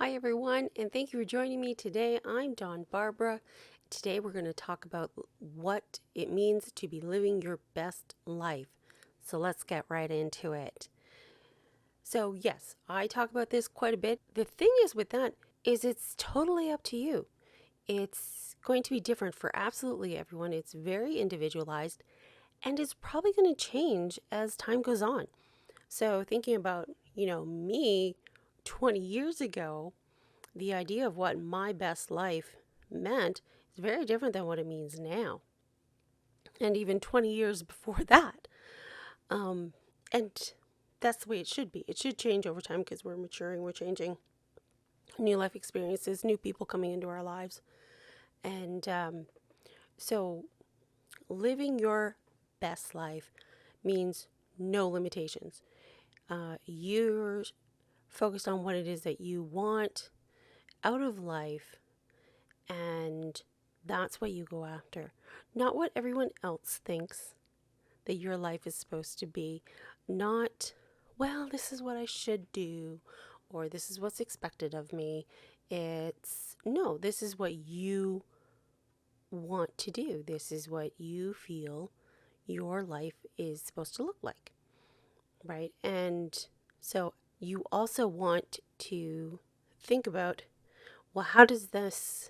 Hi, everyone, and thank you for joining me today. I'm Dawn Barbara. Today, we're going to talk about what it means to be living your best life. So, let's get right into it. So, yes, I talk about this quite a bit. The thing is with that is it's totally up to you. It's going to be different for absolutely everyone. It's very individualized and it's probably going to change as time goes on. So, thinking about, me 20 years ago, the idea of what my best life meant is very different than what it means now. And even 20 years before that. Um, and that's the way it should be. It should change over time because we're maturing, we're changing, new life experiences, new people coming into our lives. And so living your best life means no limitations. You're focused on what it is that you want out of life, and that's what you go after. Not what everyone else thinks that your life is supposed to be. Not, well, this is what I should do, or this is what's expected of me. It's, no, this is what you want to do. This is what you feel your life is supposed to look like, right? And so you also want to think about, well, how does this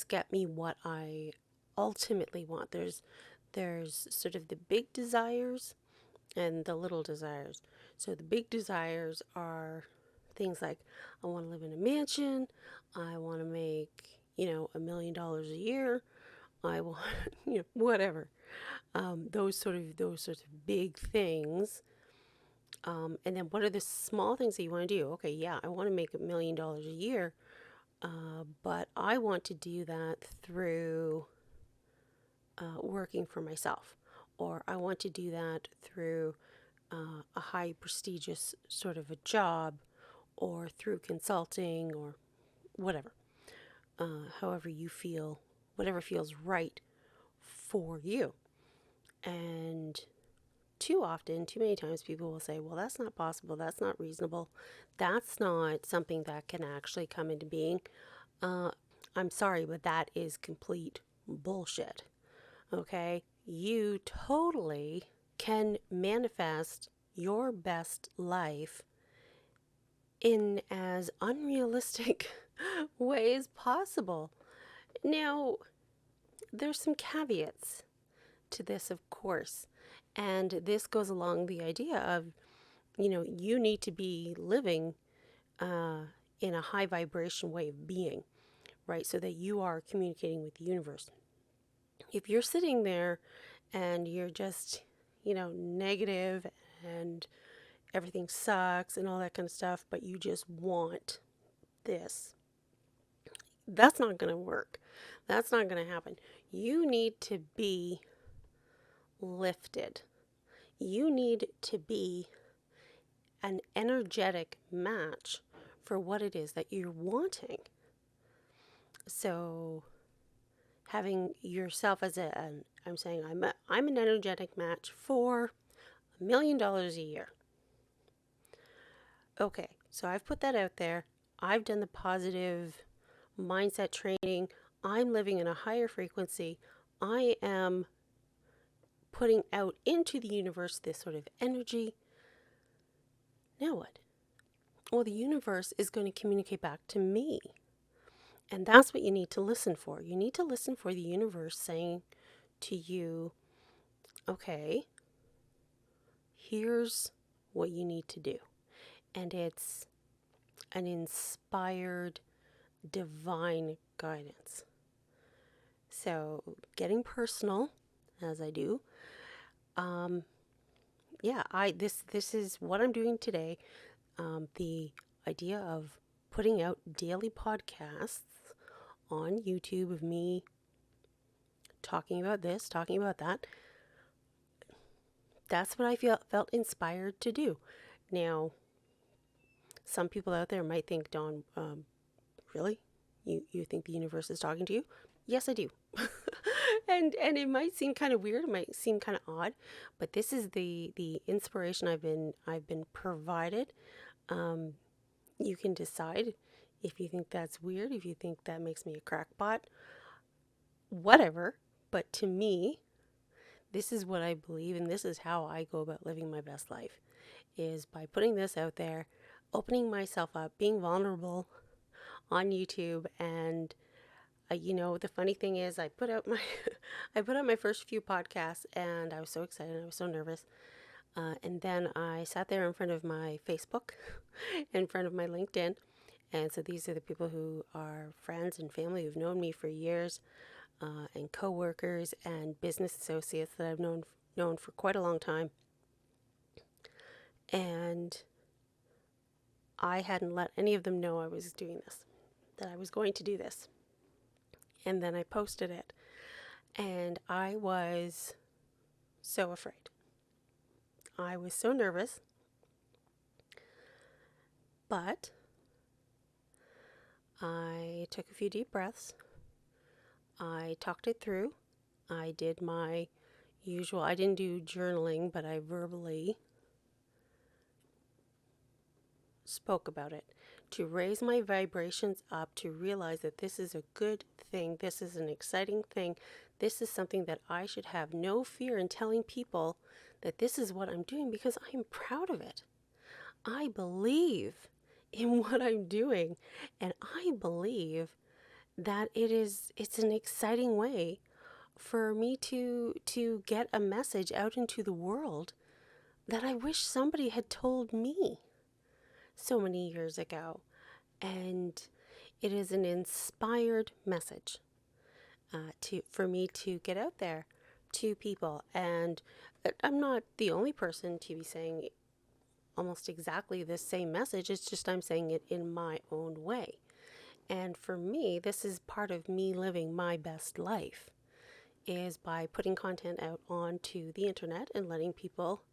get me what I ultimately want? There's sort of the big desires and the little desires. So the big desires are things like I want to live in a mansion, I want to make, $1 million a year, I want, whatever. Those sorts of big things. And then what are the small things that you want to do? Okay, yeah, I want to make $1 million a year. But I want to do that through working for myself, or I want to do that through a high prestigious sort of a job, or through consulting, or whatever. However you feel, whatever feels right for you. And too many times, people will say, well, that's not possible, that's not reasonable, that's not something that can actually come into being. Uh, I'm sorry, but that is complete bullshit. Okay? You totally can manifest your best life in as unrealistic way as possible. Now, there's some caveats to this, of course. And this goes along the idea of, you need to be living uh, in a high vibration way of being, right? So that you are communicating with the universe. If you're sitting there and you're just, negative and everything sucks and all that kind of stuff, but you just want this, that's not going to work. That's not going to happen. You need to be lifted. You need to be an energetic match for what it is that you're wanting. So having yourself as I'm saying I'm an energetic match for $1 million a year. Okay, so I've put that out there. I've done the positive mindset training. I'm living in a higher frequency. I am putting out into the universe this sort of energy. Now what? Well, the universe is going to communicate back to me. And that's what you need to listen for. You need to listen for the universe saying to you, okay, here's what you need to do. And it's an inspired, divine guidance. So, getting personal, as I do, um, yeah, this is what I'm doing today. The idea of putting out daily podcasts on YouTube of me talking about this, talking about that. That's what I felt inspired to do. Now, some people out there might think, Dawn, really? You think the universe is talking to you? Yes, I do. And it might seem kind of weird, it might seem kind of odd, but this is the inspiration I've been provided. You can decide If you think that's weird, if you think that makes me a crackpot, whatever. But to me, this is what I believe, and this is how I go about living my best life, is by putting this out there, opening myself up, being vulnerable on YouTube. And the funny thing is, I put out my I put out my first few podcasts, and I was so excited, I was so nervous. And then I sat there in front of my Facebook, in front of my LinkedIn. And so these are the people who are friends and family who've known me for years, and coworkers and business associates that I've known for quite a long time. And I hadn't let any of them know I was doing this, that I was going to do this. And then I posted it, and I was so afraid. I was so nervous, but I took a few deep breaths. I talked it through. I did my usual, I didn't do journaling, but I verbally spoke about it to raise my vibrations up, to realize that this is a good thing. This is an exciting thing. This is something that I should have no fear in telling people that this is what I'm doing, because I am proud of it. I believe in what I'm doing, and I believe that it's an exciting way for me to get a message out into the world that I wish somebody had told me so many years ago. And it is an inspired message, for me to get out there to people. And I'm not the only person to be saying almost exactly the same message. It's just I'm saying it in my own way. And for me, this is part of me living my best life, is by putting content out onto the internet and letting people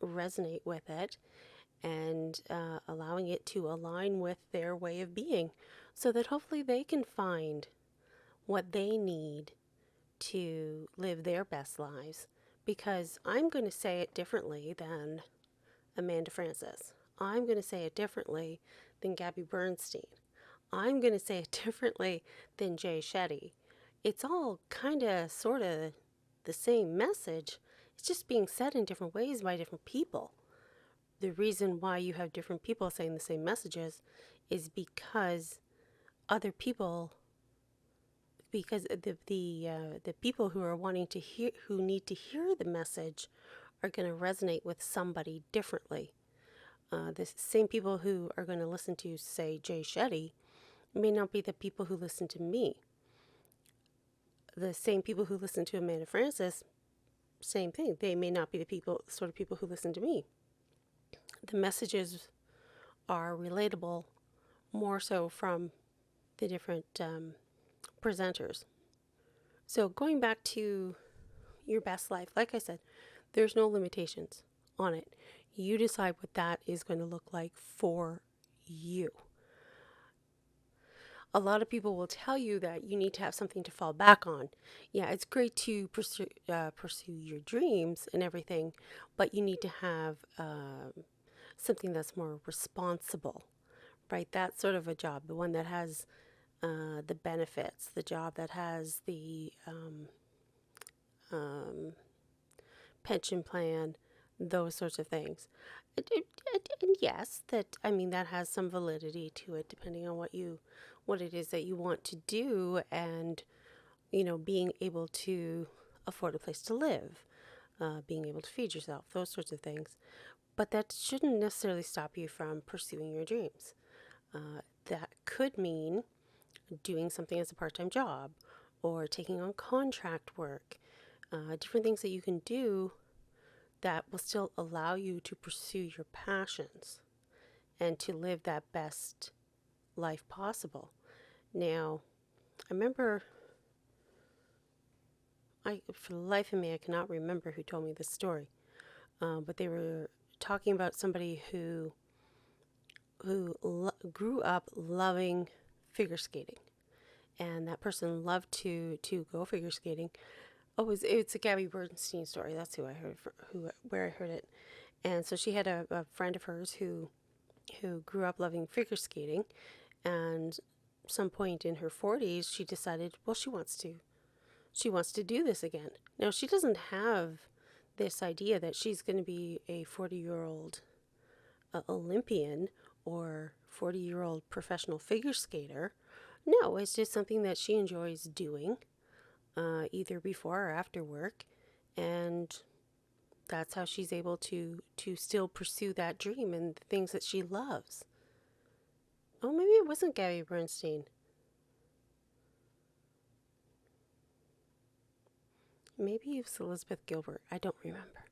resonate with it, and allowing it to align with their way of being, so that hopefully they can find what they need to live their best lives. Because I'm going to say it differently than Amanda Frances. I'm going to say it differently than Gabby Bernstein. I'm going to say it differently than Jay Shetty. It's all kind of sort of the same message. It's just being said in different ways by different people. The reason why you have different people saying the same messages is because other people, because the people who are wanting to hear, who need to hear the message, are going to resonate with somebody differently. The same people who are going to listen to, say, Jay Shetty may not be the people who listen to me. The same people who listen to Amanda Frances, same thing. They may not be the sort of people who listen to me. The messages are relatable more so from the different presenters. So going back to your best life, like I said, there's no limitations on it. You decide what that is going to look like for you. A lot of people will tell you that you need to have something to fall back on. Yeah, it's great to pursue your dreams and everything, but you need to have something that's more responsible, right? That's sort of a job, the one that has the benefits, the job that has the pension plan, those sorts of things. And yes, that has some validity to it, depending on what it is that you want to do, and being able to afford a place to live, being able to feed yourself, those sorts of things. But that shouldn't necessarily stop you from pursuing your dreams. That could mean doing something as a part-time job, or taking on contract work, different things that you can do that will still allow you to pursue your passions and to live that best life possible. Now, I remember, for the life of me, I cannot remember who told me this story, but they were talking about somebody who grew up loving figure skating, and that person loved to go figure skating. Oh, it's a Gabby Bernstein story. That's who I heard where I heard it. And so she had a friend of hers who who grew up loving figure skating, and some point in her 40s she decided, well, she wants to do this again. Now, she doesn't have this idea that she's going to be a 40-year-old Olympian or 40-year-old professional figure skater. No, it's just something that she enjoys doing, either before or after work, and that's how she's able to still pursue that dream and the things that she loves. Oh, maybe it wasn't Gabby Bernstein. Maybe it was Elizabeth Gilbert. I don't remember.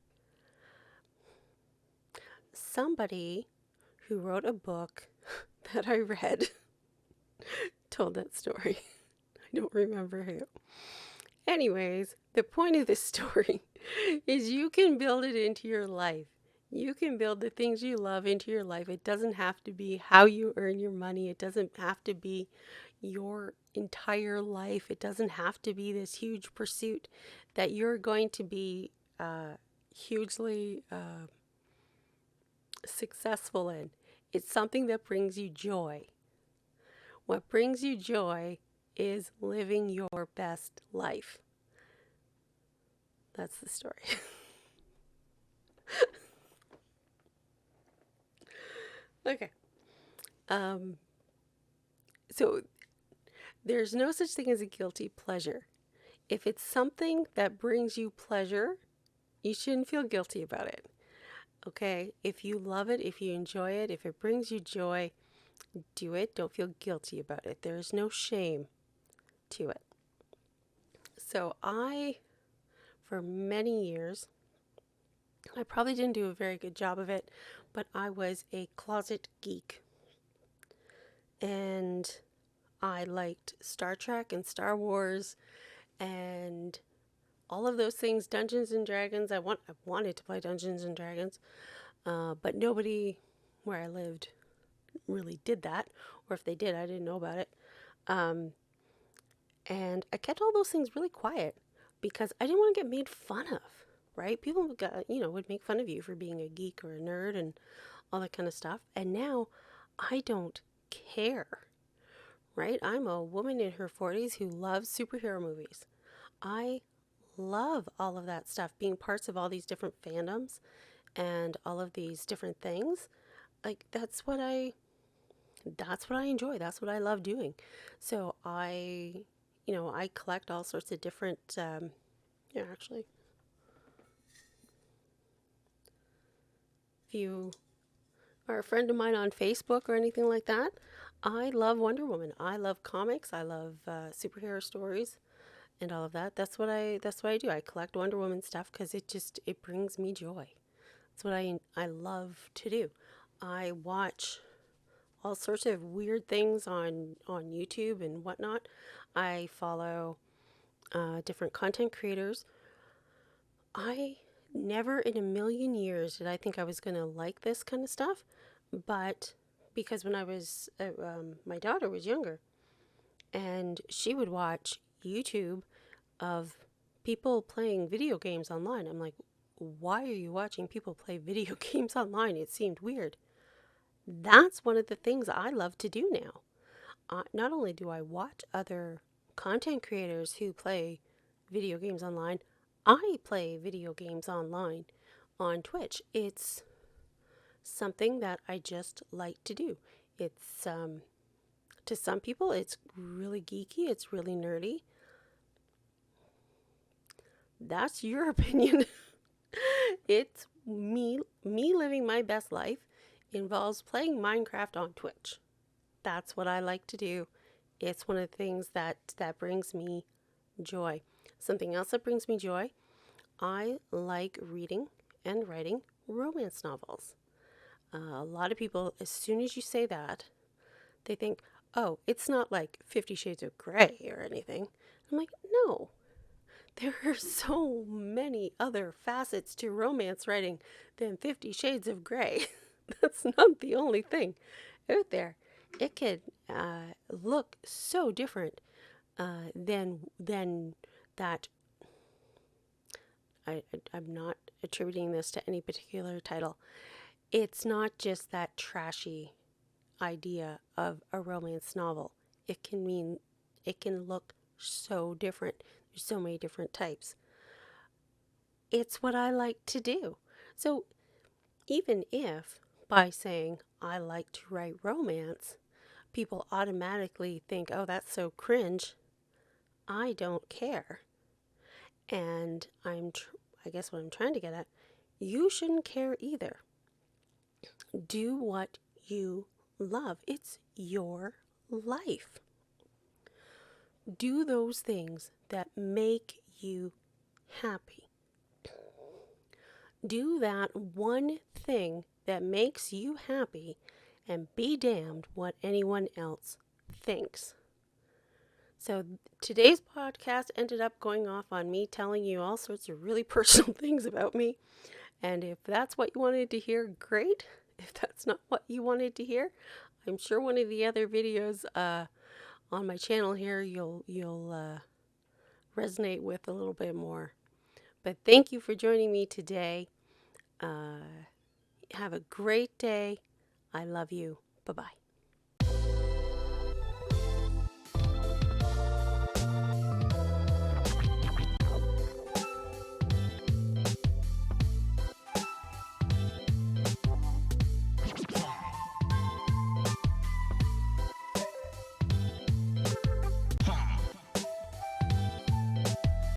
Somebody who wrote a book that I read told that story. I don't remember who. Anyways, the point of this story is you can build it into your life. You can build the things you love into your life. It doesn't have to be how you earn your money. It doesn't have to be your entire life. It doesn't have to be this huge pursuit that you're going to be hugely successful in. It's something that brings you joy. What brings you joy is living your best life. That's the story. Okay. So there's no such thing as a guilty pleasure. If it's something that brings you pleasure, you shouldn't feel guilty about it. Okay? If you love it, if you enjoy it, if it brings you joy, do it. Don't feel guilty about it. There is no shame to it. So for many years, I probably didn't do a very good job of it, but I was a closet geek. And I liked Star Trek and Star Wars and all of those things, Dungeons and Dragons. I wanted to play Dungeons and Dragons, but nobody where I lived really did that, or if they did, I didn't know about it. And I kept all those things really quiet because I didn't want to get made fun of, right? People would make fun of you for being a geek or a nerd and all that kind of stuff. And now I don't care, right? I'm a woman in her 40s who loves superhero movies. I love all of that stuff, being parts of all these different fandoms and all of these different things. Like that's what I enjoy. That's what I love doing. So I collect all sorts of different, actually, if you are a friend of mine on Facebook or anything like that, I love Wonder Woman. I love comics. I love superhero stories and all of that. That's what I do. I collect Wonder Woman stuff because it brings me joy. That's what I love to do. I watch all sorts of weird things on YouTube and whatnot. I follow different content creators. I never in a million years did I think I was going to like this kind of stuff, but because when I was, my daughter was younger, and she would watch YouTube of people playing video games online. I'm like, why are you watching people play video games online? It seemed weird. That's one of the things I love to do now. Not only do I watch other content creators who play video games online, I play video games online on Twitch. It's something that I just like to do. It's to some people it's really geeky, it's really nerdy. That's your opinion. It's me living my best life involves playing Minecraft on Twitch. That's what I like to do. It's one of the things that brings me joy. Something else that brings me joy, I like reading and writing romance novels. A lot of people, as soon as you say that, they think, oh, it's not like 50 Shades of Grey or anything. I'm like, no. There are so many other facets to romance writing than 50 Shades of Grey. That's not the only thing out there. It could look so different than that. I'm not attributing this to any particular title. It's not just that trashy idea of a romance novel. It can look so different. There's so many different types. It's what I like to do. So even if by saying I like to write romance, people automatically think, oh, that's so cringe, I don't care. And I guess what I'm trying to get at, you shouldn't care either. Do what you love. It's your life. Do those things that make you happy. Do that one thing that makes you happy and be damned what anyone else thinks. So today's podcast ended up going off on me telling you all sorts of really personal things about me. And if that's what you wanted to hear, great. If that's not what you wanted to hear, I'm sure one of the other videos on my channel here you'll resonate with a little bit more. But thank you for joining me today. Have a great day. I love you. Bye-bye.